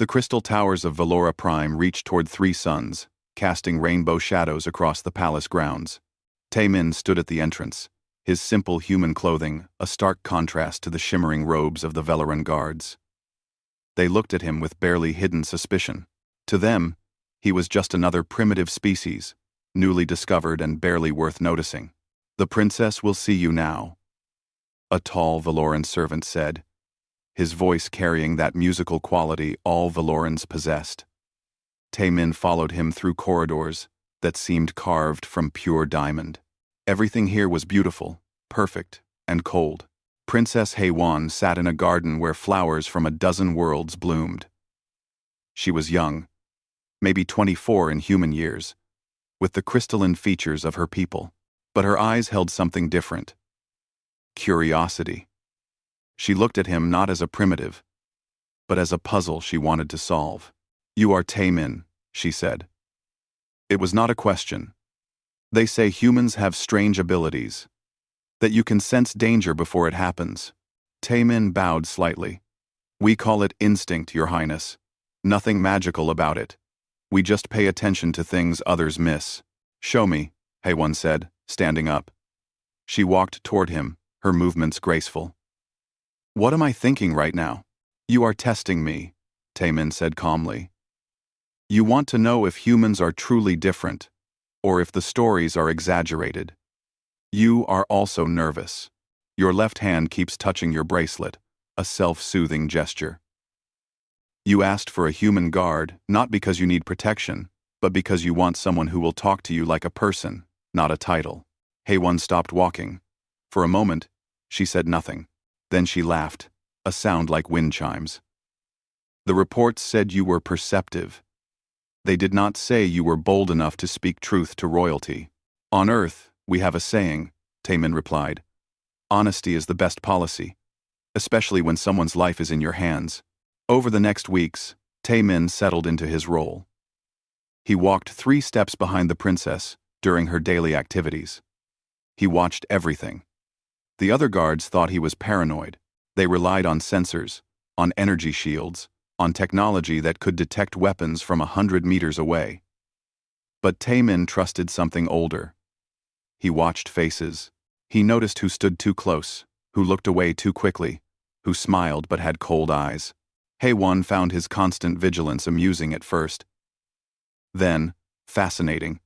The crystal towers of Valora Prime reached toward three suns, casting rainbow shadows across the palace grounds. Taemin stood at the entrance, his simple human clothing a stark contrast to the shimmering robes of the Velaran guards. They looked at him with barely hidden suspicion. To them, he was just another primitive species, newly discovered and barely worth noticing. "The princess will see you now," a tall Valoran servant said, his voice carrying that musical quality all Valorans possessed. Taemin followed him through corridors that seemed carved from pure diamond. Everything here was beautiful, perfect, and cold. Princess HFY sat in a garden where flowers from a dozen worlds bloomed. She was young, maybe 24 in human years, with the crystalline features of her people, but her eyes held something different. Curiosity. She looked at him not as a primitive, but as a puzzle she wanted to solve. "You are Taemin," she said. It was not a question. "They say humans have strange abilities, that you can sense danger before it happens." Taemin bowed slightly. "We call it instinct, Your Highness. Nothing magical about it. We just pay attention to things others miss." "Show me," HFY said, standing up. She walked toward him, her movements graceful. "What am I thinking right now?" "You are testing me," Taemin said calmly. "You want to know if humans are truly different, or if the stories are exaggerated. You are also nervous. Your left hand keeps touching your bracelet, a self-soothing gesture. You asked for a human guard, not because you need protection, but because you want someone who will talk to you like a person, not a title." HFY stopped walking. For a moment, she said nothing. Then she laughed, a sound like wind chimes. "The reports said you were perceptive. They did not say you were bold enough to speak truth to royalty." "On Earth, we have a saying," Taemin replied. "Honesty is the best policy, especially when someone's life is in your hands." Over the next weeks, Taemin settled into his role. He walked 3 steps behind the princess during her daily activities. He watched everything. The other guards thought he was paranoid. They relied on sensors, on energy shields, on technology that could detect weapons from 100 meters away. But Taemin trusted something older. He watched faces. He noticed who stood too close, who looked away too quickly, who smiled but had cold eyes. HFY found his constant vigilance amusing at first. Then, fascinating.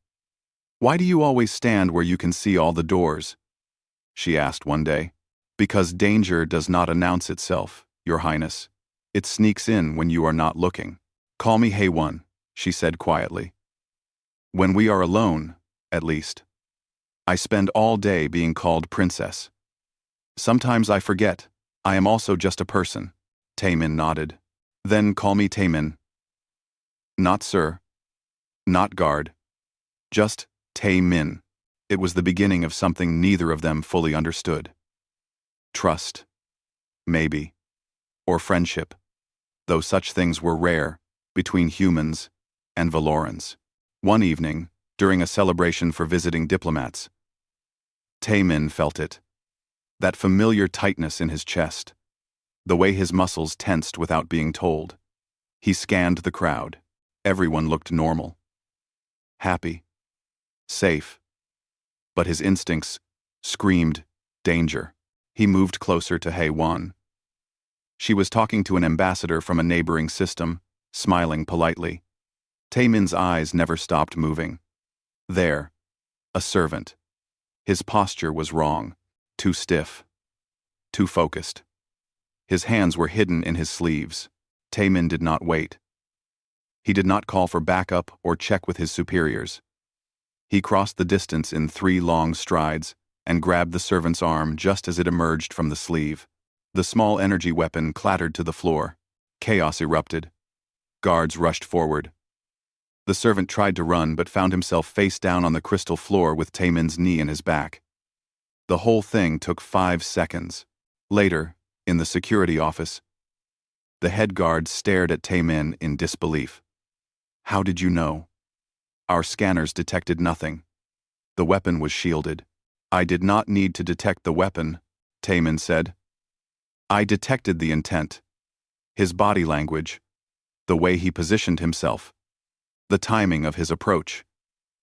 "Why do you always stand where you can see all the doors?" she asked one day. "Because danger does not announce itself, Your Highness. It sneaks in when you are not looking." "Call me HFY," she said quietly. "When we are alone, at least. I spend all day being called princess. Sometimes I forget, I am also just a person." Taemin nodded. "Then call me Taemin." "Not sir. Not guard. Just Taemin." It was the beginning of something neither of them fully understood. Trust. Maybe. Or friendship. Though such things were rare, between humans and Valorans. One evening, during a celebration for visiting diplomats, Taemin felt it. That familiar tightness in his chest. The way his muscles tensed without being told. He scanned the crowd. Everyone looked normal. Happy. Safe. But his instincts screamed danger. He moved closer to HFY. She was talking to an ambassador from a neighboring system, smiling politely. Taemin's eyes never stopped moving. There, a servant. His posture was wrong, too stiff, too focused. His hands were hidden in his sleeves. Taemin did not wait. He did not call for backup or check with his superiors. He crossed the distance in 3 long strides and grabbed the servant's arm just as it emerged from the sleeve. The small energy weapon clattered to the floor. Chaos erupted. Guards rushed forward. The servant tried to run but found himself face down on the crystal floor with Taemin's knee in his back. The whole thing took 5 seconds. Later, in the security office, the head guard stared at Taemin in disbelief. "How did you know?" "Our scanners detected nothing. The weapon was shielded." "I did not need to detect the weapon," Taemin said. "I detected the intent. His body language. The way he positioned himself. The timing of his approach.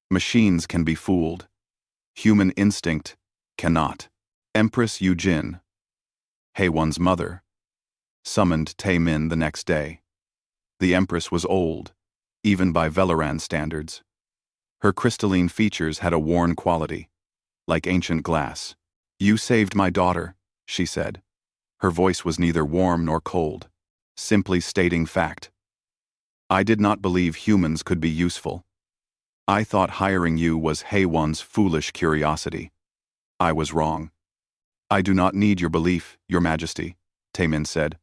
Machines can be fooled. Human instinct cannot. Empress Yujin, Haewon's mother, summoned Taemin the next day. The Empress was old, even by Velaran standards. Her crystalline features had a worn quality, like ancient glass. "You saved my daughter," she said. Her voice was neither warm nor cold, simply stating fact. "I did not believe humans could be useful. I thought hiring you was Haewon's foolish curiosity. I was wrong." "I do not need your belief, Your Majesty," Taemin said.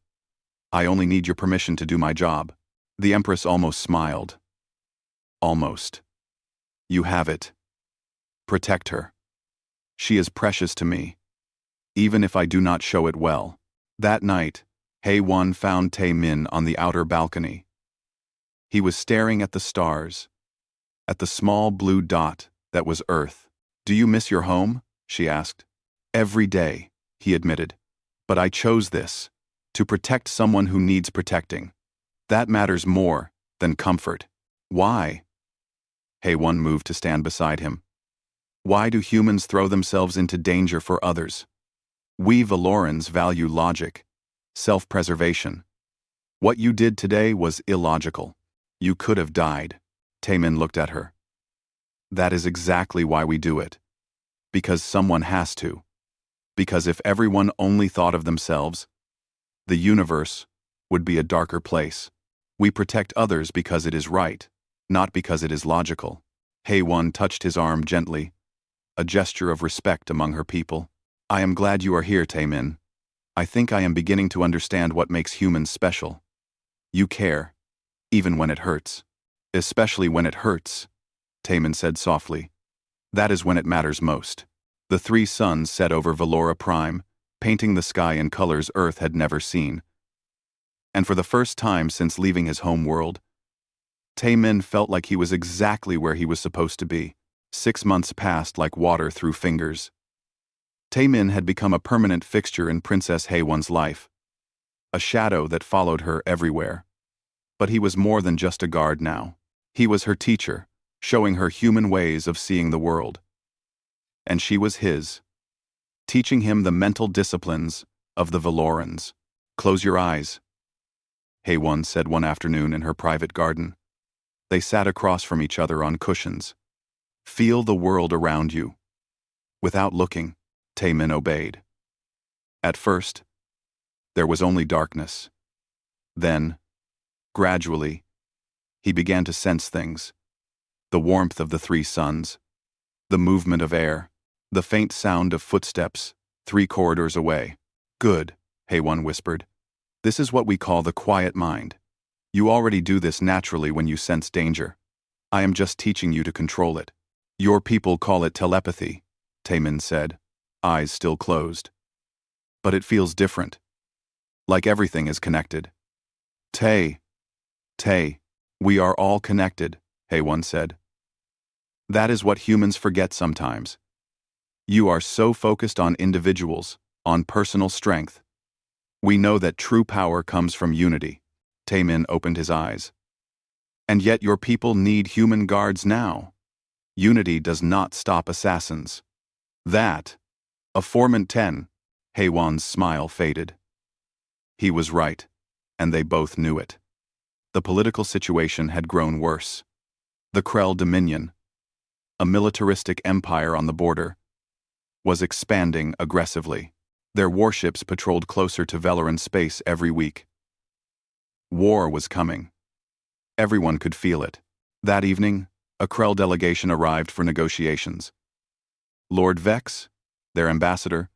"I only need your permission to do my job." The Empress almost smiled. "Almost. You have it. Protect her. She is precious to me, even if I do not show it well." That night, Haewon found Taemin on the outer balcony. He was staring at the stars, at the small blue dot that was Earth. "Do you miss your home?" she asked. "Every day," he admitted. "But I chose this, to protect someone who needs protecting. That matters more than comfort." "Why?" Haewon moved to stand beside him. "Why do humans throw themselves into danger for others? We Valorans value logic, self-preservation. What you did today was illogical. You could have died." Taemin looked at her. "That is exactly why we do it. Because someone has to. Because if everyone only thought of themselves, the universe would be a darker place. We protect others because it is right, not because it is logical." Haewon touched his arm gently, a gesture of respect among her people. "I am glad you are here, Taemin. I think I am beginning to understand what makes humans special. You care, even when it hurts." "Especially when it hurts," Taemin said softly. "That is when it matters most." The 3 suns set over Valora Prime, painting the sky in colors Earth had never seen. And for the first time since leaving his home world, Taemin felt like he was exactly where he was supposed to be. 6 months passed like water through fingers. Taemin had become a permanent fixture in Princess Haewon's life, a shadow that followed her everywhere. But he was more than just a guard now. He was her teacher, showing her human ways of seeing the world. And she was his, teaching him the mental disciplines of the Valorans. "Close your eyes," Haewon said one afternoon in her private garden. They sat across from each other on cushions. "Feel the world around you." Without looking, Taemin obeyed. At first, there was only darkness. Then, gradually, he began to sense things. The warmth of the 3 suns, the movement of air, the faint sound of footsteps 3 corridors away. "Good," Haewon whispered. "This is what we call the quiet mind. You already do this naturally when you sense danger. I am just teaching you to control it." "Your people call it telepathy," Taemin said, eyes still closed. "But it feels different. Like everything is connected." Tae, we are all connected," Haewon said. "That is what humans forget sometimes. You are so focused on individuals, on personal strength. We know that true power comes from unity." Taemin opened his eyes. "And yet your people need human guards now. Unity does not stop assassins." "That, a Formant 10, Haewon's smile faded. He was right, and they both knew it. The political situation had grown worse. The Krell Dominion, a militaristic empire on the border, was expanding aggressively. Their warships patrolled closer to Velaran space every week. War was coming. Everyone could feel it. That evening, a Krell delegation arrived for negotiations. Lord Vex, their ambassador,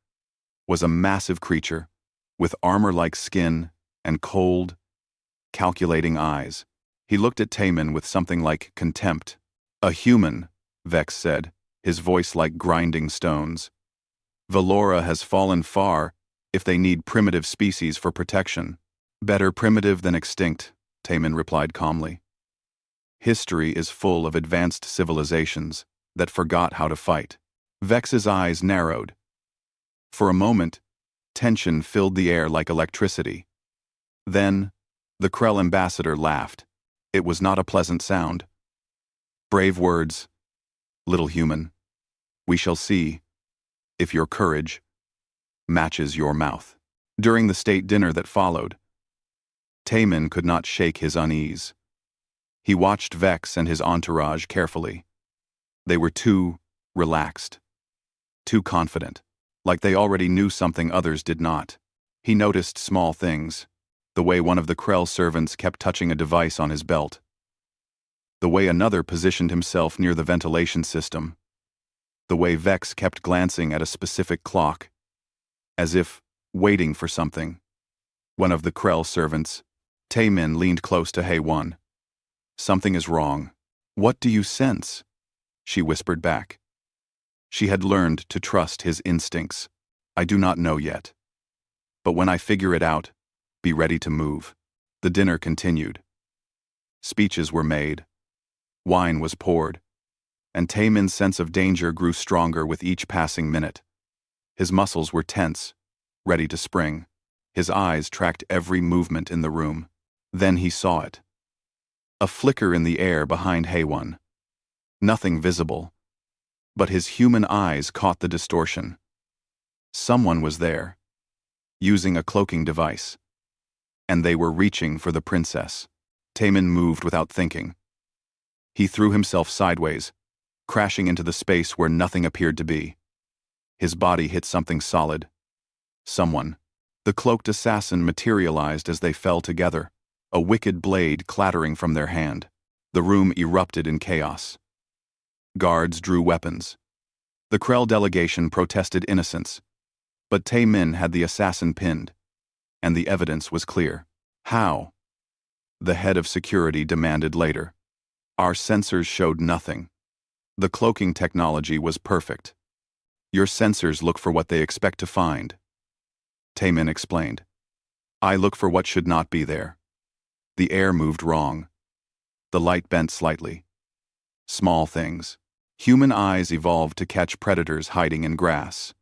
was a massive creature with armor-like skin and cold, calculating eyes. He looked at Taemin with something like contempt. "A human," Vex said, his voice like grinding stones. "Valora has fallen far if they need primitive species for protection." "Better primitive than extinct," Taemin replied calmly. "History is full of advanced civilizations that forgot how to fight." Vex's eyes narrowed. For a moment, tension filled the air like electricity. Then, The Krell ambassador laughed. It was not a pleasant sound. Brave words, little human. We shall see if your courage matches your mouth. During the state dinner that followed, Taemin could not shake his unease. He watched Vex and his entourage carefully. They were too relaxed, too confident, like they already knew something others did not. He noticed small things, the way one of the Krell servants kept touching a device on his belt, the way another positioned himself near the ventilation system, the way Vex kept glancing at a specific clock, as if waiting for something. One of the Krell servants, Taemin, leaned close to HFY. Something is wrong. What do you sense? She whispered back. She had learned to trust his instincts. I do not know yet. But when I figure it out, be ready to move. The dinner continued. Speeches were made. Wine was poured. And Taemin's sense of danger grew stronger with each passing minute. His muscles were tense, ready to spring. His eyes tracked every movement in the room. Then he saw it. A flicker in the air behind HFY. Nothing visible. But his human eyes caught the distortion. Someone was there, using a cloaking device. And they were reaching for the princess. Taemin moved without thinking. He threw himself sideways, crashing into the space where nothing appeared to be. His body hit something solid. Someone. The cloaked assassin materialized as they fell together, a wicked blade clattering from their hand. The room erupted in chaos. Guards drew weapons. The Krell delegation protested innocence. But Taemin had the assassin pinned, and the evidence was clear. How? The head of security demanded later. Our sensors showed nothing. The cloaking technology was perfect. Your sensors look for what they expect to find. Taemin explained. I look for what should not be there. The air moved wrong. The light bent slightly. Small things. Human eyes evolved to catch predators hiding in grass.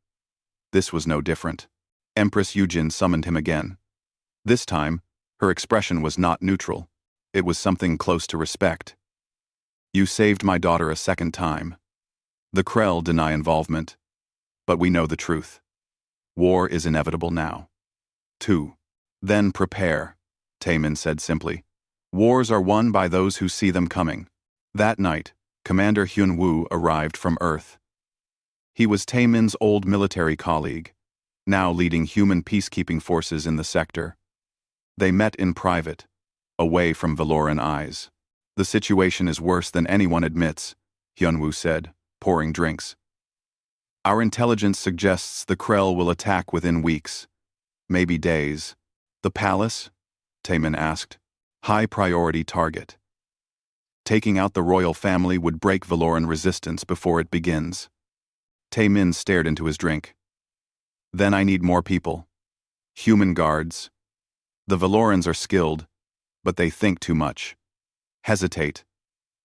This was no different. Empress Yujin summoned him again. This time, her expression was not neutral. It was something close to respect. You saved my daughter a second time. The Krell deny involvement, but we know the truth. War is inevitable now. 2. Then prepare, Taemin said simply. Wars are won by those who see them coming. That night, Commander Hyun-woo arrived from Earth. He was Taemin's old military colleague, now leading human peacekeeping forces in the sector. They met in private, away from Valoran eyes. The situation is worse than anyone admits, Hyun-woo said, pouring drinks. Our intelligence suggests the Krell will attack within weeks, maybe days. The palace? Taemin asked. High priority target. Taking out the royal family would break Valoran resistance before it begins. Taemin stared into his drink. Then I need more people. Human guards. The Valorans are skilled, but they think too much. Hesitate.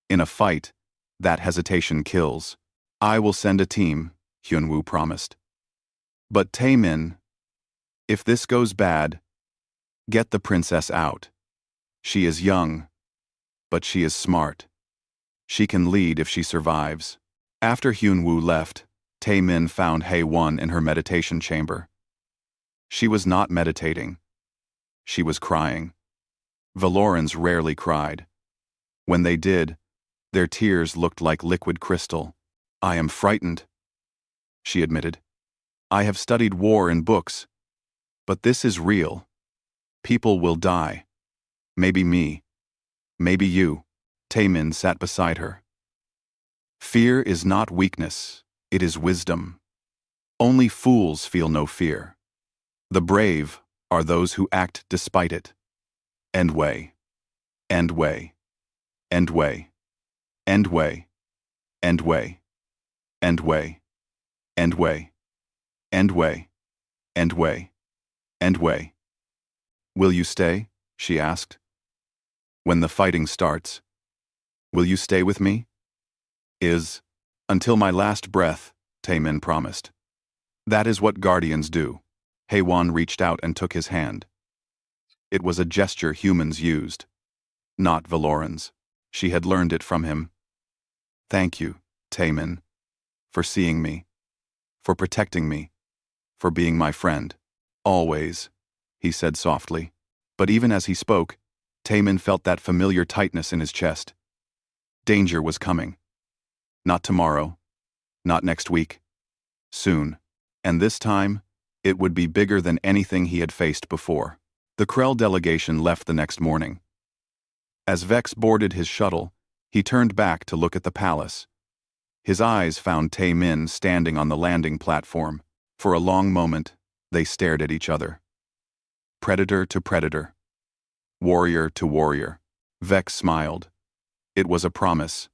In a fight, that hesitation kills. I will send a team, Hyun-woo promised. But Taemin, if this goes bad, get the princess out. She is young, but she is smart. She can lead if she survives. After Hyun-woo left, Taemin found HFY in her meditation chamber. She was not meditating. She was crying. Valorans rarely cried. When they did, their tears looked like liquid crystal. I am frightened, she admitted. I have studied war in books, but this is real. People will die. Maybe me. Maybe you. Taemin sat beside her. Fear is not weakness, it is wisdom. Only fools feel no fear. The brave are those who act despite it. End way. End way. End way. End way. End way. End way. End way. End way. End way. End way. Will you stay? She asked. When the fighting starts, will you stay with me? Until my last breath, Taemin promised. That is what guardians do. HFY reached out and took his hand. It was a gesture humans used, not Valorans. She had learned it from him. Thank you, Taemin, for seeing me, for protecting me, for being my friend. Always, he said softly. But even as he spoke, Taemin felt that familiar tightness in his chest. Danger was coming. Not tomorrow, not next week. Soon. And this time, it would be bigger than anything he had faced before. The Krell delegation left the next morning. As Vex boarded his shuttle, he turned back to look at the palace. His eyes found Taemin standing on the landing platform. For a long moment, they stared at each other. Predator to predator. Warrior to warrior. Vex smiled. It was a promise.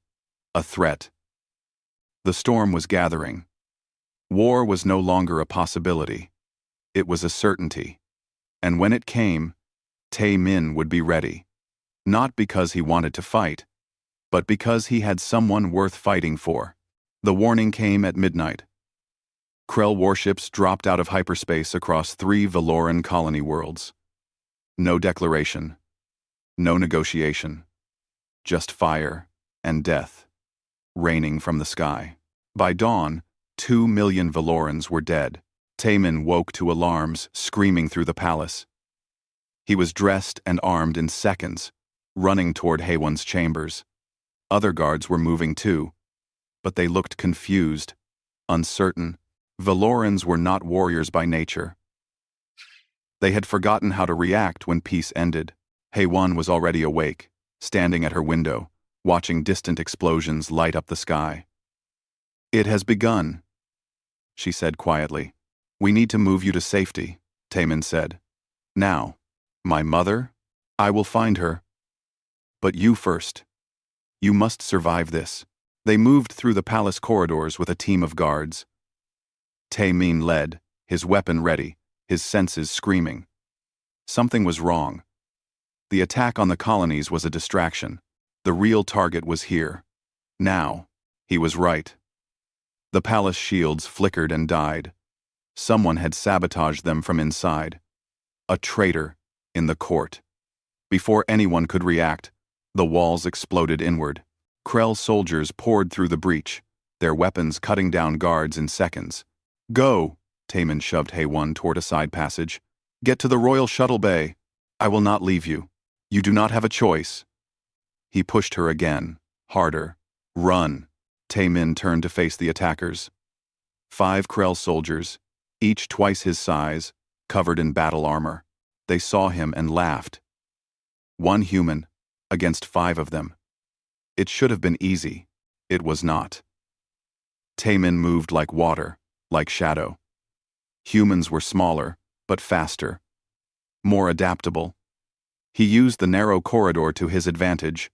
A threat. The storm was gathering. War was no longer a possibility. It was a certainty. And when it came, Taemin would be ready. Not because he wanted to fight, but because he had someone worth fighting for. The warning came at midnight. Krell warships dropped out of hyperspace across 3 Valoran colony worlds. No declaration. No negotiation. Just fire and death, raining from the sky. By dawn, 2 million Valorans were dead. Taemin woke to alarms screaming through the palace. He was dressed and armed in seconds, running toward Haywan's chambers. Other guards were moving too, but they looked confused, uncertain. Valorans were not warriors by nature. They had forgotten how to react when peace ended. Haywan was already awake, standing at her window, watching distant explosions light up the sky. It has begun, she said quietly. We need to move you to safety, Taemin said. Now. My mother? I will find her. But you first. You must survive this. They moved through the palace corridors with a team of guards. Taemin led, his weapon ready, his senses screaming. Something was wrong. The attack on the colonies was a distraction. The real target was here. Now. He was right. The palace shields flickered and died. Someone had sabotaged them from inside. A traitor in the court. Before anyone could react, the walls exploded inward. Krell soldiers poured through the breach, their weapons cutting down guards in seconds. Go! Taemin shoved Haywan toward a side passage. Get to the royal shuttle bay. I will not leave you. You do not have a choice. He pushed her again, harder. Run! Taemin turned to face the attackers. 5 Krell soldiers, each twice his size, covered in battle armor. They saw him and laughed. 1 human, against 5 of them. It should have been easy. It was not. Taemin moved like water, like shadow. Humans were smaller, but faster. More adaptable. He used the narrow corridor to his advantage,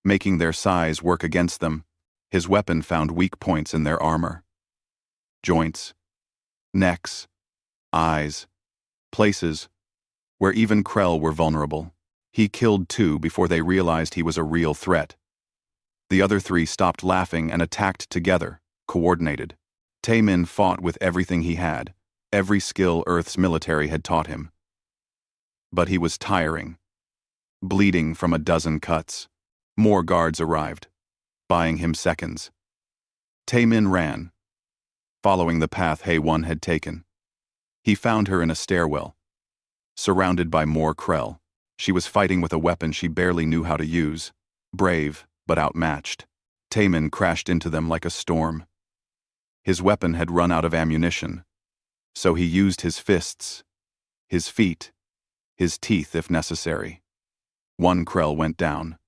making their size work against them. His weapon found weak points in their armor. Joints. Necks. Eyes. Places where even Krell were vulnerable. He killed 2 before they realized he was a real threat. The other 3 stopped laughing and attacked together, coordinated. Taemin fought with everything he had, every skill Earth's military had taught him. But he was tiring, bleeding from a dozen cuts. More guards arrived, buying him seconds. Taemin ran, following the path Haywan had taken. He found her in a stairwell, surrounded by more Krell. She was fighting with a weapon she barely knew how to use, brave but outmatched. Taemin crashed into them like a storm. His weapon had run out of ammunition, so he used his fists, his feet, his teeth if necessary. 1 Krell went down,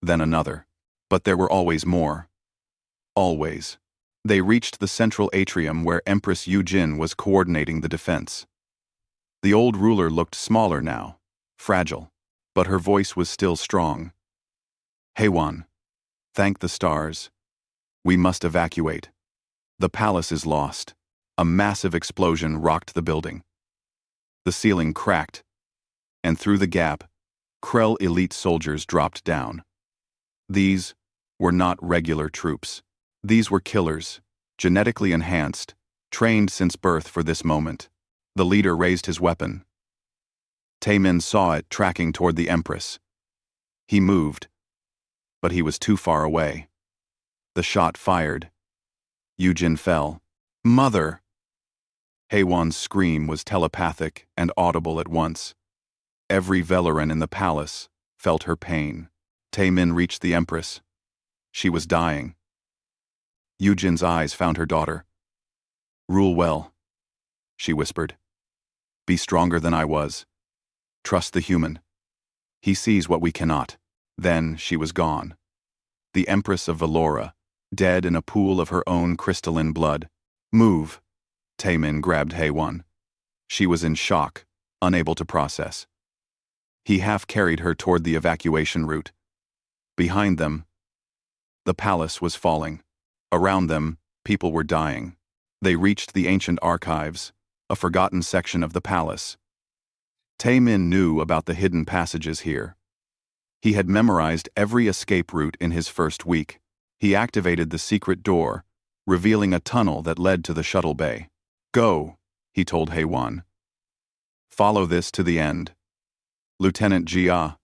then another. But there were always more. Always. They reached the central atrium where Empress Yujin was coordinating the defense. The old ruler looked smaller now, fragile, but her voice was still strong. Haywan, thank the stars. We must evacuate. The palace is lost. A massive explosion rocked the building. The ceiling cracked, and through the gap, Krell elite soldiers dropped down. These were not regular troops. These were killers, genetically enhanced, trained since birth for this moment. The leader raised his weapon. Taemin saw it tracking toward the Empress. He moved, but he was too far away. The shot fired. Yujin fell. Mother! Haewon's scream was telepathic and audible at once. Every Velaran in the palace felt her pain. Taemin reached the Empress. She was dying. Yujin's eyes found her daughter. Rule well, she whispered. Be stronger than I was. Trust the human. He sees what we cannot. Then she was gone. The Empress of Velora, dead in a pool of her own crystalline blood. Move! Taemin grabbed Haewon. She was in shock, unable to process. He half-carried her toward the evacuation route. Behind them, the palace was falling. Around them, people were dying. They reached the ancient archives, a forgotten section of the palace. Taemin knew about the hidden passages here. He had memorized every escape route in his first week. He activated the secret door, revealing a tunnel that led to the shuttle bay. Go, he told Haewon. Follow this to the end. Lieutenant Jia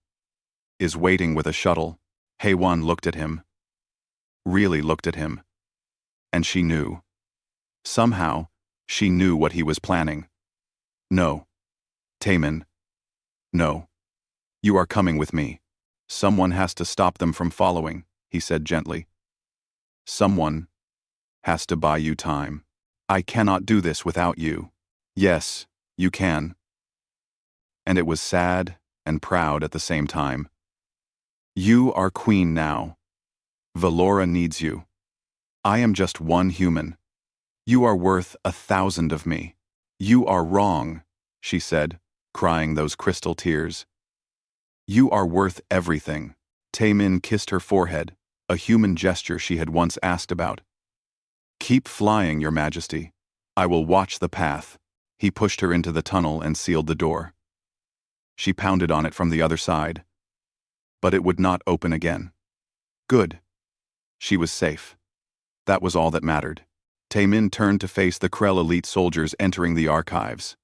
is waiting with a shuttle. Haewon looked at him. Really looked at him. And she knew. Somehow, she knew what he was planning. No. Taemin. No. You are coming with me. Someone has to stop them from following, he said gently. Someone has to buy you time. I cannot do this without you. Yes, you can. And it was sad and proud at the same time. You are queen now. Velora needs you. I am just one human. You are worth 1,000 of me. You are wrong, she said, crying those crystal tears. You are worth everything. Taemin kissed her forehead, a human gesture she had once asked about. Keep flying, Your Majesty. I will watch the path. He pushed her into the tunnel and sealed the door. She pounded on it from the other side. But it would not open again. Good. She was safe. That was all that mattered. Taemin turned to face the Krell elite soldiers entering the archives.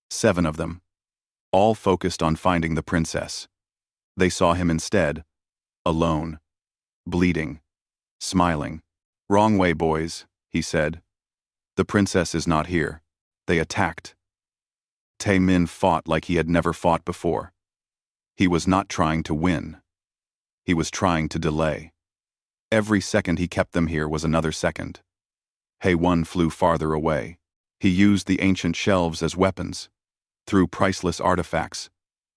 7 of them. All focused on finding the princess. They saw him instead, alone, bleeding, smiling. Wrong way, boys, he said. The princess is not here. They attacked. Taemin fought like he had never fought before. He was not trying to win. He was trying to delay. Every second he kept them here was another second. Haewon flew farther away. He used the ancient shelves as weapons, threw priceless artifacts,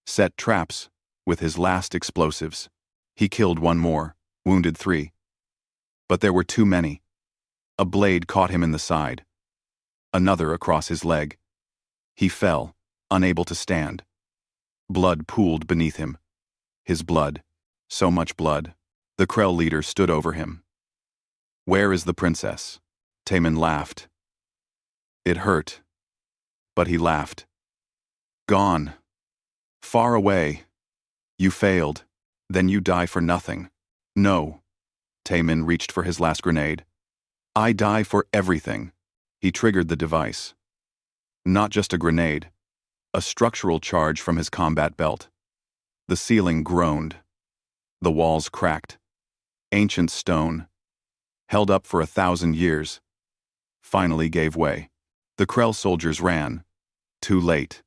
set traps with his last explosives. He killed 1 more, wounded 3. But there were too many. A blade caught him in the side. Another across his leg. He fell, unable to stand. Blood pooled beneath him. His blood. So much blood. The Krell leader stood over him. Where is the princess? Taemin laughed. It hurt. But he laughed. Gone. Far away. You failed. Then you die for nothing. No. Taemin reached for his last grenade. I die for everything. He triggered the device. Not just a grenade. A structural charge from his combat belt. The ceiling groaned. The walls cracked. Ancient stone, held up for 1,000 years, finally gave way. The Krell soldiers ran. Too late.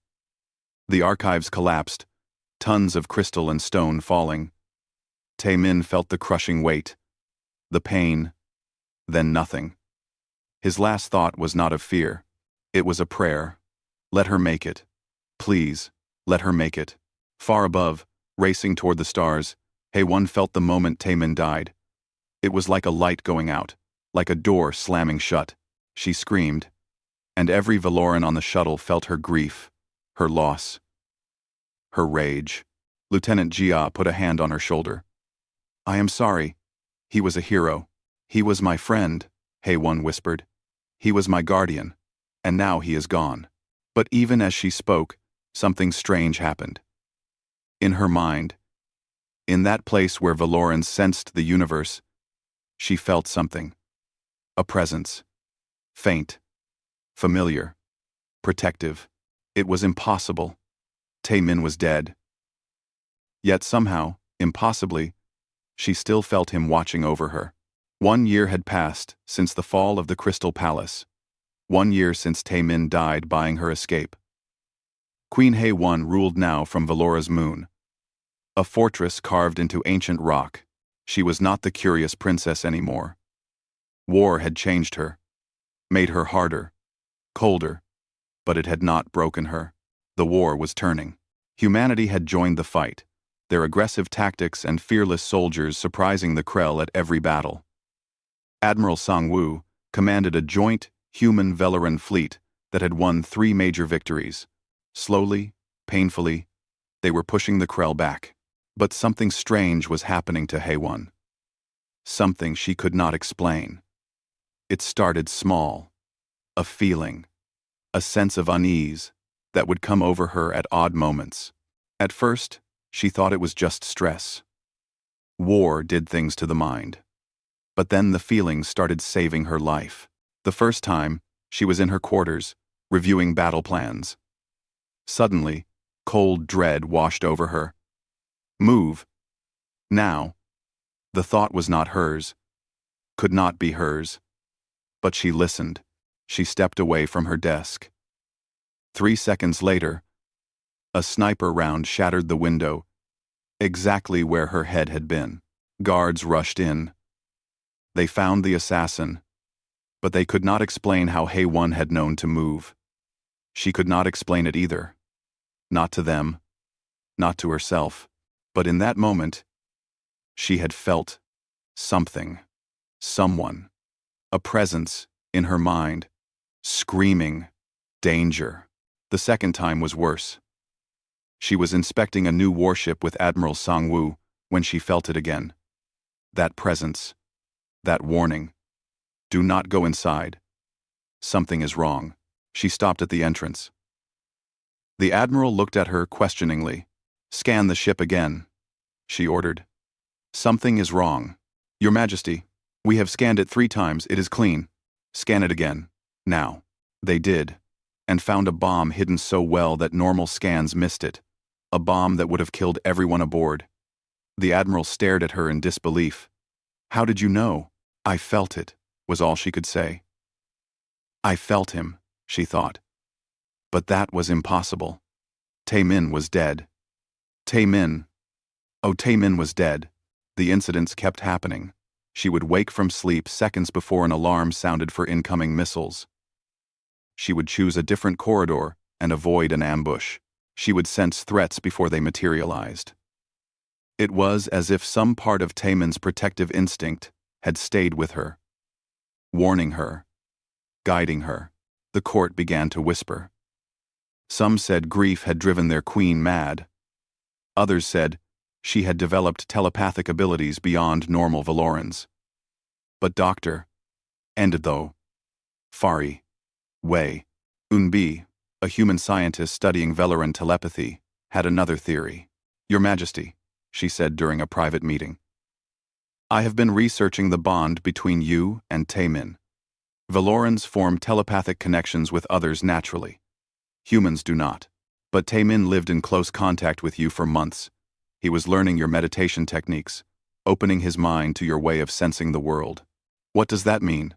The archives collapsed, tons of crystal and stone falling. Taemin felt the crushing weight, the pain, then nothing. His last thought was not of fear. It was a prayer. Let her make it. Please, let her make it. Far above, racing toward the stars, Haewon felt the moment Taemin died. It was like a light going out, like a door slamming shut. She screamed, and every Veloran on the shuttle felt her grief, her loss, her rage. Lieutenant Jia put a hand on her shoulder. I am sorry. He was a hero. He was my friend, Haewon whispered. He was my guardian, and now he is gone. But even as she spoke, something strange happened. In her mind, in that place where Velorans sensed the universe, she felt something. A presence. Faint. Familiar. Protective. It was impossible. Taemin was dead. Yet somehow, impossibly, she still felt him watching over her. 1 year had passed since the fall of the Crystal Palace. 1 year since Taemin died buying her escape. Queen HFY ruled now from Valora's moon. A fortress carved into ancient rock. She was not the curious princess anymore. War had changed her, made her harder, colder, but it had not broken her. The war was turning. Humanity had joined the fight, their aggressive tactics and fearless soldiers surprising the Krell at every battle. Admiral Sang-woo commanded a joint human-Valoran fleet that had won 3 major victories. Slowly, painfully, they were pushing the Krell back. But something strange was happening to HFY. Something she could not explain. It started small. A feeling, a sense of unease that would come over her at odd moments. At first, she thought it was just stress. War did things to the mind. But then the feelings started saving her life. The first time, she was in her quarters, reviewing battle plans. Suddenly, cold dread washed over her. Move. Now. The thought was not hers, could not be hers. But she listened. She stepped away from her desk. 3 seconds later, a sniper round shattered the window, exactly where her head had been. Guards rushed in. They found the assassin, but they could not explain how HFY had known to move. She could not explain it either. Not to them, not to herself. But in that moment, she had felt something, someone, a presence in her mind, screaming, danger. The second time was worse. She was inspecting a new warship with Admiral Sang-woo when she felt it again. That presence, that warning. Do not go inside. Something is wrong. She stopped at the entrance. The Admiral looked at her questioningly. Scan the ship again, she ordered. Something is wrong. Your Majesty, we have scanned it 3 times, it is clean. Scan it again. Now. They did, and found a bomb hidden so well that normal scans missed it. A bomb that would have killed everyone aboard. The Admiral stared at her in disbelief. How did you know? I felt it, was all she could say. I felt him, she thought. But that was impossible. Taemin was dead. Taemin. Oh, Taemin was dead. The incidents kept happening. She would wake from sleep seconds before an alarm sounded for incoming missiles. She would choose a different corridor and avoid an ambush. She would sense threats before they materialized. It was as if some part of Taemin's protective instinct had stayed with her, warning her, guiding her. The court began to whisper. Some said grief had driven their queen mad. Others said she had developed telepathic abilities beyond normal Valorans. But Dr. Enditho, Fari, Wei, Unbi, a human scientist studying Valoran telepathy, had another theory. Your Majesty, she said during a private meeting. I have been researching the bond between you and Taemin. Valorans form telepathic connections with others naturally. Humans do not. But Taemin lived in close contact with you for months. He was learning your meditation techniques, opening his mind to your way of sensing the world. What does that mean?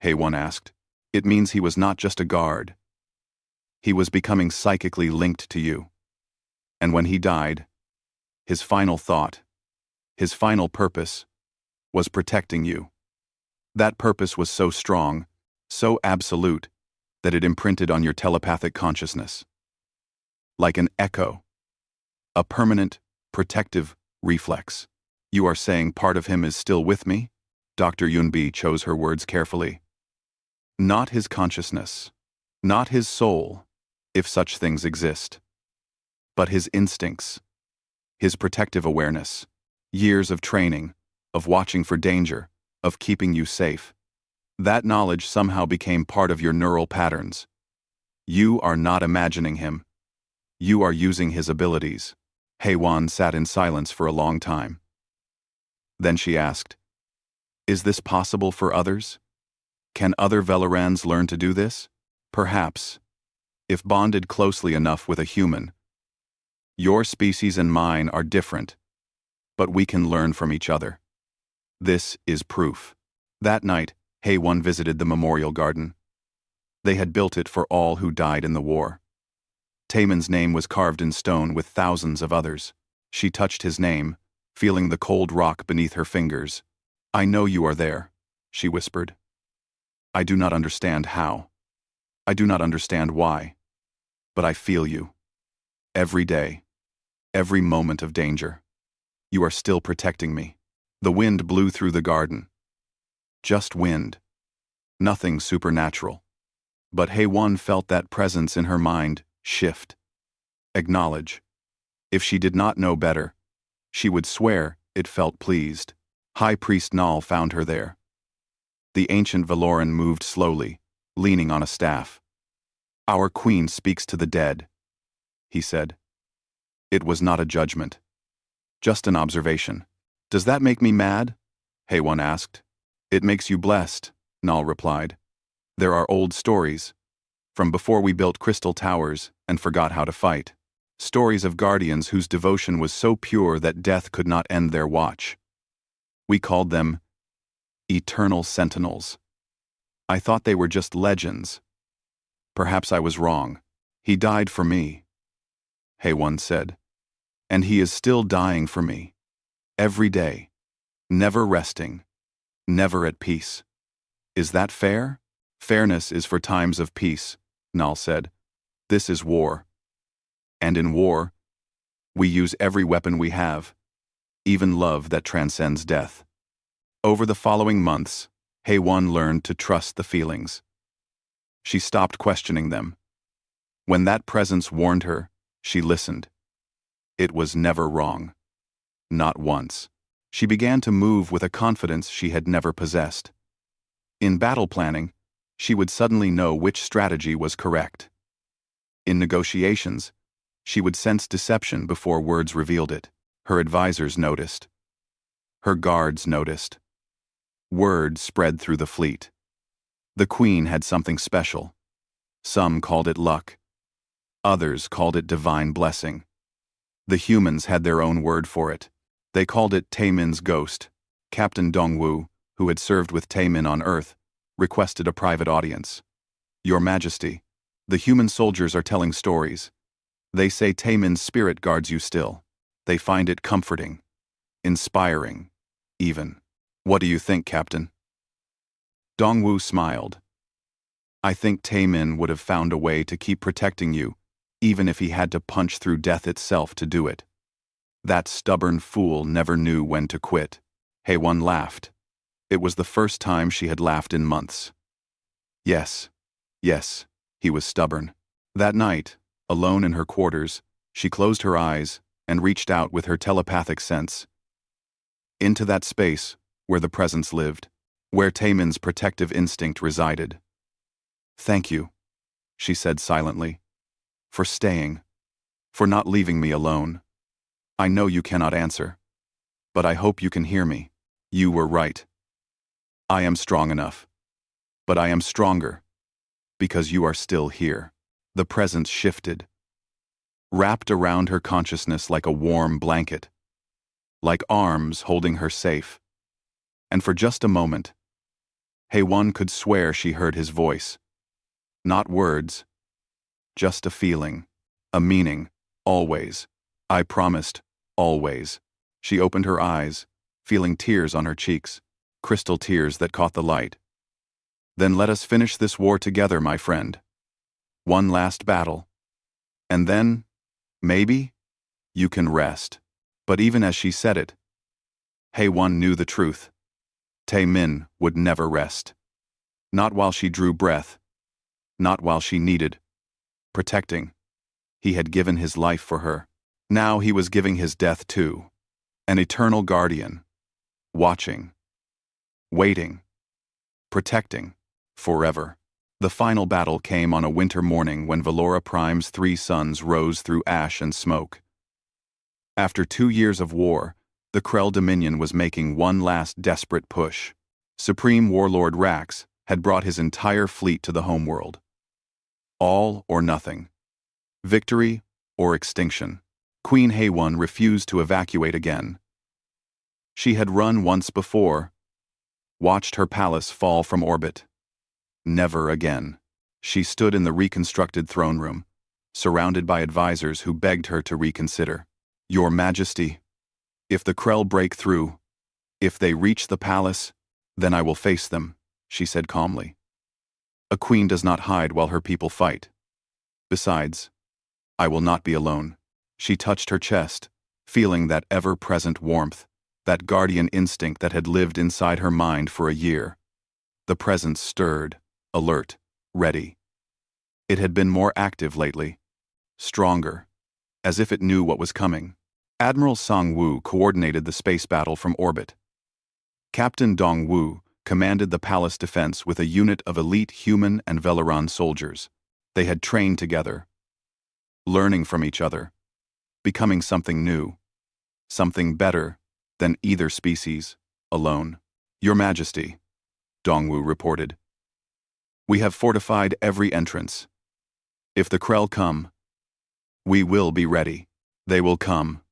HFY asked. It means he was not just a guard. He was becoming psychically linked to you. And when he died, his final thought, his final purpose, was protecting you. That purpose was so strong, so absolute, that it imprinted on your telepathic consciousness. Like an echo. A permanent, protective reflex. You are saying part of him is still with me? Dr. Yunbi chose her words carefully. Not his consciousness. Not his soul, if such things exist. But his instincts. His protective awareness. Years of training, of watching for danger, of keeping you safe. That knowledge somehow became part of your neural patterns. You are not imagining him. You are using his abilities. HFY sat in silence for a long time. Then she asked, Is this possible for others? Can other Valorans learn to do this? Perhaps. If bonded closely enough with a human, Your species and mine are different, but we can learn from each other. This is proof. That night, HFY visited the memorial garden. They had built it for all who died in the war. Taemin's name was carved in stone with thousands of others. She touched his name, feeling the cold rock beneath her fingers. I know you are there, she whispered. I do not understand how. I do not understand why. But I feel you. Every day. Every moment of danger. You are still protecting me. The wind blew through the garden. Just wind. Nothing supernatural. But HFY felt that presence in her mind shift. Acknowledge. If she did not know better, she would swear it felt pleased. High Priest Nal found her there. The ancient Valoran moved slowly, leaning on a staff. Our queen speaks to the dead, he said. It was not a judgment. Just an observation. Does that make me mad? HFY asked. It makes you blessed, Nal replied. There are old stories, from before we built crystal towers and forgot how to fight. Stories of guardians whose devotion was so pure that death could not end their watch. We called them eternal sentinels. I thought they were just legends. Perhaps I was wrong. He died for me, HFY said. And he is still dying for me. Every day. Never resting. Never at peace. Is that fair? Fairness is for times of peace, Nal said. This is war. And in war, we use every weapon we have, even love that transcends death. Over the following months, HFY learned to trust the feelings. She stopped questioning them. When that presence warned her, she listened. It was never wrong. Not once. She began to move with a confidence she had never possessed. In battle planning, she would suddenly know which strategy was correct. In negotiations, she would sense deception before words revealed it. Her advisors noticed. Her guards noticed. Word spread through the fleet. The queen had something special. Some called it luck. Others called it divine blessing. The humans had their own word for it. They called it Taemin's ghost. Captain Dongwu, who had served with Taemin on Earth, requested a private audience. Your Majesty, the human soldiers are telling stories. They say Taemin's spirit guards you still. They find it comforting, inspiring, even. What do you think, Captain? Dongwu smiled. I think Taemin would have found a way to keep protecting you, even if he had to punch through death itself to do it. That stubborn fool never knew when to quit. HFY laughed. It was the first time she had laughed in months. Yes, he was stubborn. That night, alone in her quarters, she closed her eyes and reached out with her telepathic sense. Into that space where the presence lived, where Taemin's protective instinct resided. Thank you, she said silently, for staying, for not leaving me alone. I know you cannot answer, but I hope you can hear me. You were right. I am strong enough, but I am stronger, because you are still here. The presence shifted, wrapped around her consciousness like a warm blanket, like arms holding her safe. And for just a moment, HFY could swear she heard his voice. Not words, just a feeling, a meaning, always. I promised, always. She opened her eyes, feeling tears on her cheeks, crystal tears that caught the light. Then let us finish this war together, my friend. One last battle. And then, maybe, you can rest. But even as she said it, HFY knew the truth. Taemin would never rest. Not while she drew breath. Not while she needed protecting. He had given his life for her. Now he was giving his death too. An eternal guardian. Watching. Waiting. Protecting. Forever. The final battle came on a winter morning when Valora Prime's 3 suns rose through ash and smoke. After 2 years of war, the Krell Dominion was making one last desperate push. Supreme Warlord Rax had brought his entire fleet to the homeworld. All or nothing. Victory or extinction. Queen Haewon refused to evacuate again. She had run once before, watched her palace fall from orbit. Never again. She stood in the reconstructed throne room, surrounded by advisors who begged her to reconsider. Your Majesty, if the Krell break through, if they reach the palace, then I will face them, she said calmly. A queen does not hide while her people fight. Besides, I will not be alone. She touched her chest, feeling that ever-present warmth, that guardian instinct that had lived inside her mind for a year. The presence stirred, alert, ready. It had been more active lately, stronger, as if it knew what was coming. Admiral Sang-woo coordinated the space battle from orbit. Captain Dong-woo commanded the palace defense with a unit of elite human and Velaran soldiers. They had trained together, learning from each other, becoming something new, something better than either species alone. Your Majesty, Dong-woo reported. We have fortified every entrance. If the Krell come, we will be ready. They will come,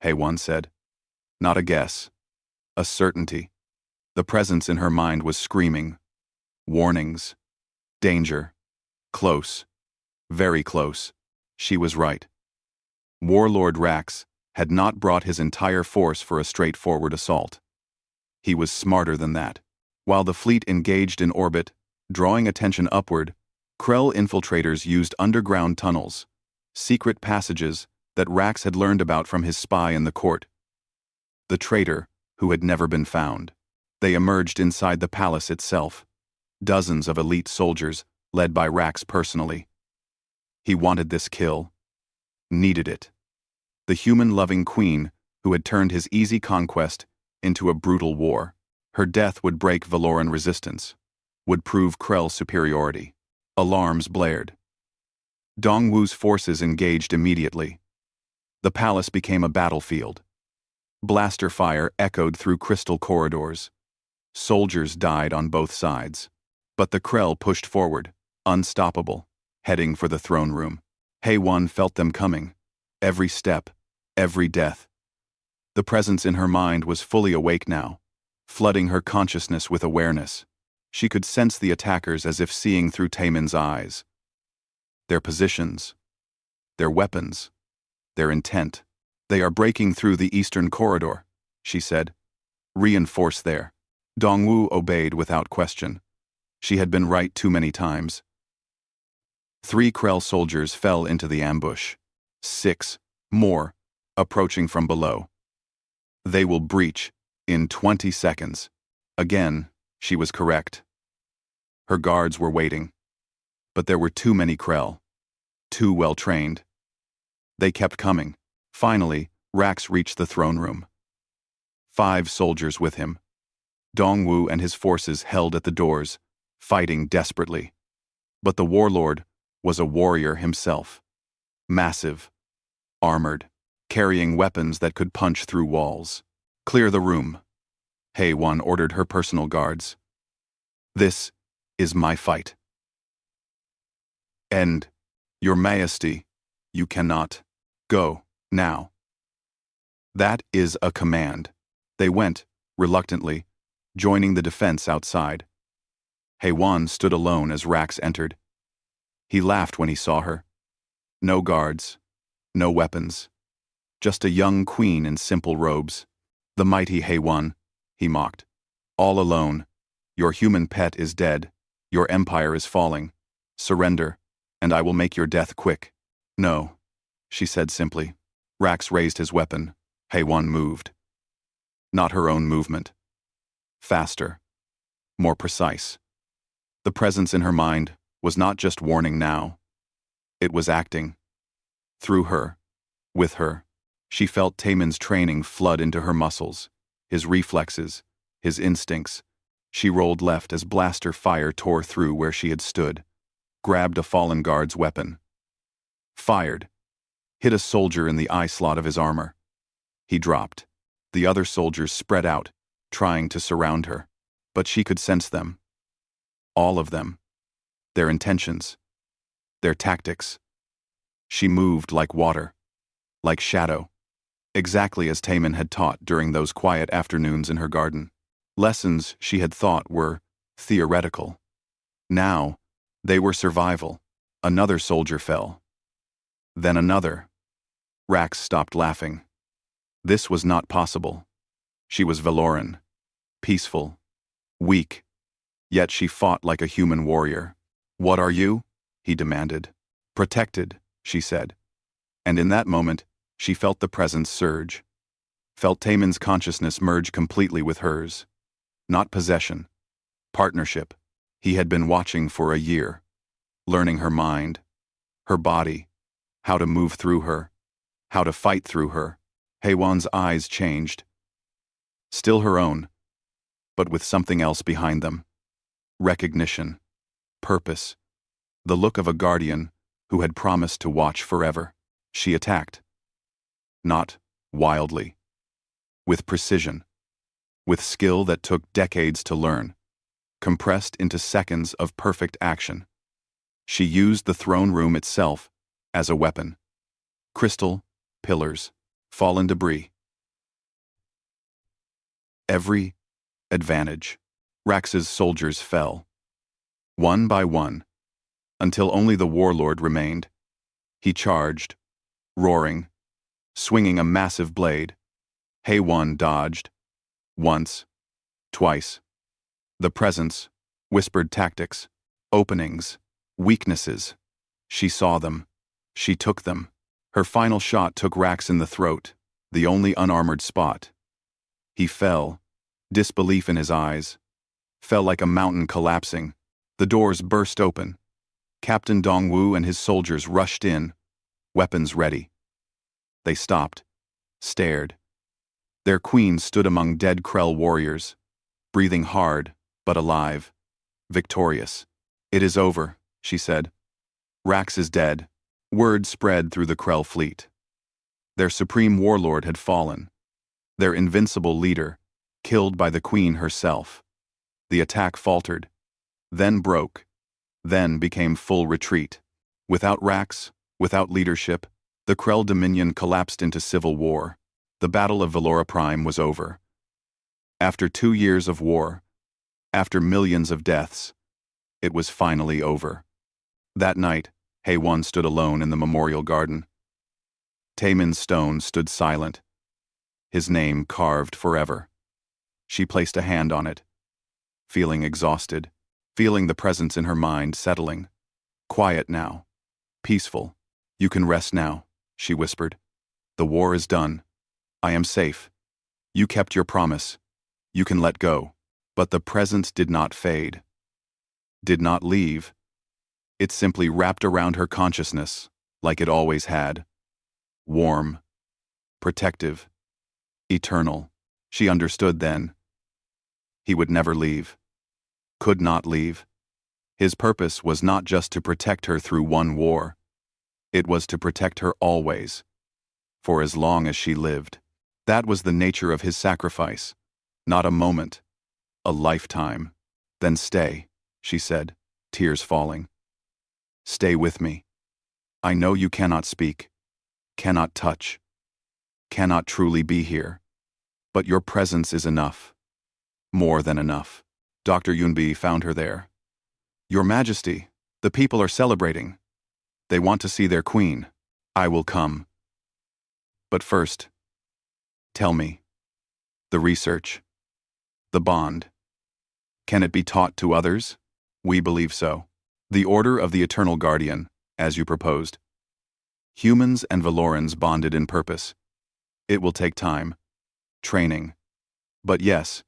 Haewon said. Not a guess, a certainty. The presence in her mind was screaming. Warnings. Danger. Close. Very close. She was right. Warlord Rax had not brought his entire force for a straightforward assault. He was smarter than that. While the fleet engaged in orbit, drawing attention upward, Krell infiltrators used underground tunnels, secret passages that Rax had learned about from his spy in the court. The traitor, who had never been found. They emerged inside the palace itself. Dozens of elite soldiers, led by Rax personally. He wanted this kill. Needed it. The human-loving queen, who had turned his easy conquest into a brutal war. Her death would break Valoran resistance, would prove Krell's superiority. Alarms blared. Dong-woo's forces engaged immediately. The palace became a battlefield. Blaster fire echoed through crystal corridors. Soldiers died on both sides. But the Krell pushed forward, unstoppable, heading for the throne room. Haewon felt them coming. Every step, every death. The presence in her mind was fully awake now, flooding her consciousness with awareness. She could sense the attackers as if seeing through Taemin's eyes. Their positions, their weapons, their intent. They are breaking through the eastern corridor, she said. Reinforce there. Dong-woo obeyed without question. She had been right too many times. 3 Krell soldiers fell into the ambush. 6 more, approaching from below. They will breach in 20 seconds. Again, she was correct. Her guards were waiting. But there were too many Krell. Too well trained. They kept coming. Finally, Rax reached the throne room. 5 soldiers with him. Dong-woo and his forces held at the doors, fighting desperately. But the warlord was a warrior himself. Massive, armored, carrying weapons that could punch through walls. Clear the room, Haewon ordered her personal guards. This is my fight. And, Your Majesty, you cannot. Go, now. That is a command. They went, reluctantly, joining the defense outside. Haewon stood alone as Rax entered. He laughed when he saw her. No guards, no weapons. Just a young queen in simple robes. The mighty Haewon, he mocked. All alone. Your human pet is dead. Your empire is falling. Surrender, and I will make your death quick. No, she said simply. Rax raised his weapon. Haewon moved. Not her own movement. Faster. More precise. The presence in her mind was not just warning now. It was acting. Through her. With her. She felt Taemin's training flood into her muscles, his reflexes, his instincts. She rolled left as blaster fire tore through where she had stood, grabbed a fallen guard's weapon. Fired. Hit a soldier in the eye slot of his armor. He dropped. The other soldiers spread out, trying to surround her. But she could sense them. All of them. Their intentions. Their tactics. She moved like water. like shadow, exactly as Taemin had taught during those quiet afternoons in her garden. Lessons she had thought were theoretical. Now, they were survival. Another soldier fell. Then another. Rax stopped laughing. This was not possible. She was Valoran. Peaceful. Weak. Yet she fought like a human warrior. "What are you?" he demanded. "Protected," she said. And in that moment, she felt the presence surge. Felt Taemin's consciousness merge completely with hers. Not possession. Partnership. He had been watching for a year. Learning her mind. Her body. How to move through her. How to fight through her. Haewon's eyes changed. Still her own, but with something else behind them. Recognition. Purpose. The look of a guardian who had promised to watch forever. She attacked. Not wildly. With precision. With skill that took decades to learn. Compressed into seconds of perfect action. She used the throne room itself as a weapon. Crystal, pillars, fallen debris. Every advantage. Rax's soldiers fell. One by one, until only the warlord remained. He charged, roaring, swinging a massive blade. Haewon dodged. Once, twice. The presence, whispered tactics, openings, weaknesses. She saw them. She took them. Her final shot took Rax in the throat, the only unarmored spot. He fell, disbelief in his eyes. Fell like a mountain collapsing. The doors burst open. Captain Dongwu and his soldiers rushed in, weapons ready. They stopped, stared. Their queen stood among dead Krell warriors, breathing hard, but alive, victorious. "It is over," she said. "Rax is dead." Word spread through the Krell fleet. Their supreme warlord had fallen. Their invincible leader, killed by the queen herself. The attack faltered, then broke, then became full retreat. Without Rax, without leadership, the Krell Dominion collapsed into civil war. The Battle of Valora Prime was over. After 2 years of war, after millions of deaths, it was finally over. That night, Haewon stood alone in the memorial garden. Taemin's stone stood silent, his name carved forever. She placed a hand on it, feeling exhausted, feeling the presence in her mind settling. "Quiet now. Peaceful. You can rest now," she whispered. "The war is done. I am safe. You kept your promise. You can let go." But the presence did not fade. Did not leave. It simply wrapped around her consciousness, like it always had. Warm. Protective. Eternal. She understood then. He would never leave. Could not leave. His purpose was not just to protect her through one war. It was to protect her always. For as long as she lived. That was the nature of his sacrifice. Not a moment. A lifetime. "Then stay," she said, tears falling. "Stay with me. I know you cannot speak, cannot touch, cannot truly be here. But your presence is enough. More than enough." Dr. Yunbi found her there. "Your Majesty, the people are celebrating. They want to see their queen. I will come. But first, tell me, the research, the bond, can it be taught to others?" "We believe so. The Order of the Eternal Guardian, as you proposed. Humans and Valorans bonded in purpose. It will take time. Training. But yes,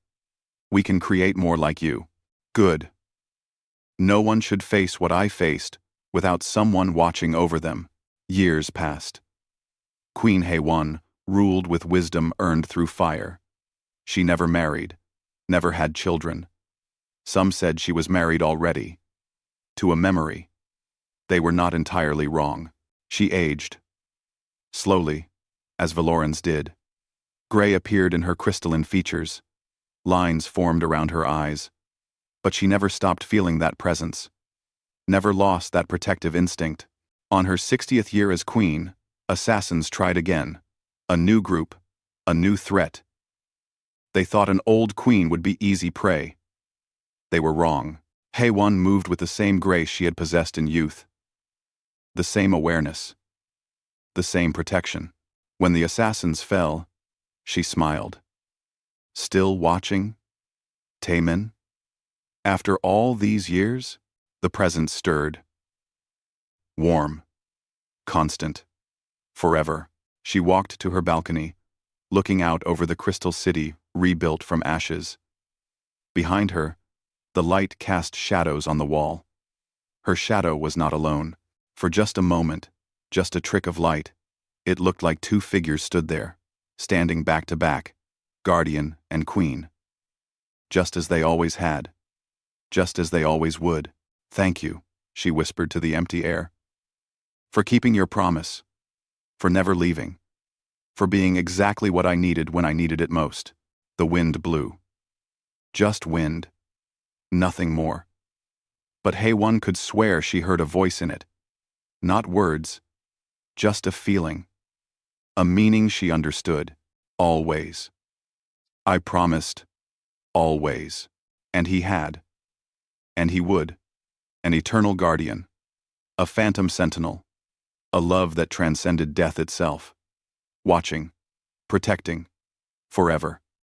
we can create more like you." "Good. No one should face what I faced without someone watching over them." Years passed. Queen Haewon ruled with wisdom earned through fire. She never married, never had children. Some said she was married already. To a memory. They were not entirely wrong. She aged. Slowly, as Valorans did. Gray appeared in her crystalline features. Lines formed around her eyes. But she never stopped feeling that presence. Never lost that protective instinct. On her 60th year as queen, Assassins tried again. A new group, a new threat. They thought an old queen would be easy prey. They were wrong. HFY moved with the same grace she had possessed in youth. The same awareness. The same protection. When the assassins fell, she smiled. Still watching? Taemin? After all these years, the presence stirred. Warm. Constant. Forever. She walked to her balcony, looking out over the crystal city rebuilt from ashes. Behind her, the light cast shadows on the wall. Her shadow was not alone. For just a moment, just a trick of light, it looked like two figures stood there, standing back to back, guardian and queen. Just as they always had. Just as they always would. Thank you, she whispered to the empty air. For keeping your promise. For never leaving. For being exactly what I needed when I needed it most. The wind blew. Just wind. Nothing more. But HFY could swear she heard a voice in it. Not words. Just a feeling. A meaning she understood. Always. I promised. Always. And he had. And he would. An eternal guardian. A phantom sentinel. A love that transcended death itself. Watching. Protecting. Forever.